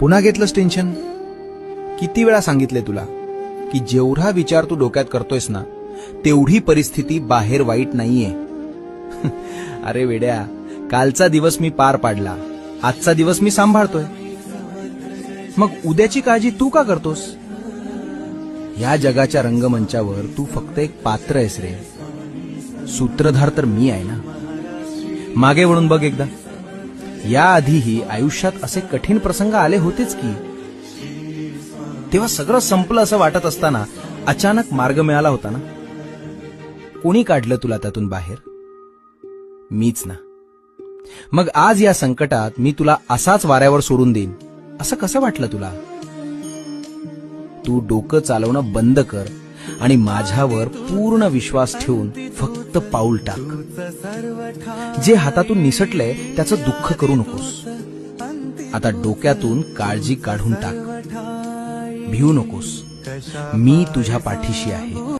पुन्हा घेतलंस टेन्शन? किती वेळा सांगितले तुला की जेवढा विचार तू डोक्यात करतोयस ना तेवढी परिस्थिती बाहेर वाईट नाहीये. अरे वेड्या, कालचा दिवस मी पार पाडला, आजचा दिवस मी सांभाळतोय. मग उद्याची काळजी तू का करतोस? या जगाच्या रंगमंचावर तू फक्त एक पात्र आहेस रे. सूत्रधार तर मी आहे ना. मागे वळून बघ एकदा. याआधीही आयुष्यात असे कठीण प्रसंग आले होतेच की. तेव्हा सगळं संपलं असं वाटत असताना अचानक मार्ग मिळाला होता ना. कोणी काढलं तुला त्यातून बाहेर? मीच ना. मग आज या संकटात मी तुला असाच वाऱ्यावर सोडून देईन असं कसं वाटलं तुला? तू डोकं चालवणं बंद कर आणि माझ्यावर पूर्ण विश्वास ठेवून फक्त पाऊल टाक. जे हातातून निसटलंय त्याचं दुःख करू नकोस. आता डोक्यातून काळजी काढून टाक. भिवू नकोस. मी तुझ्या पाठीशी आहे.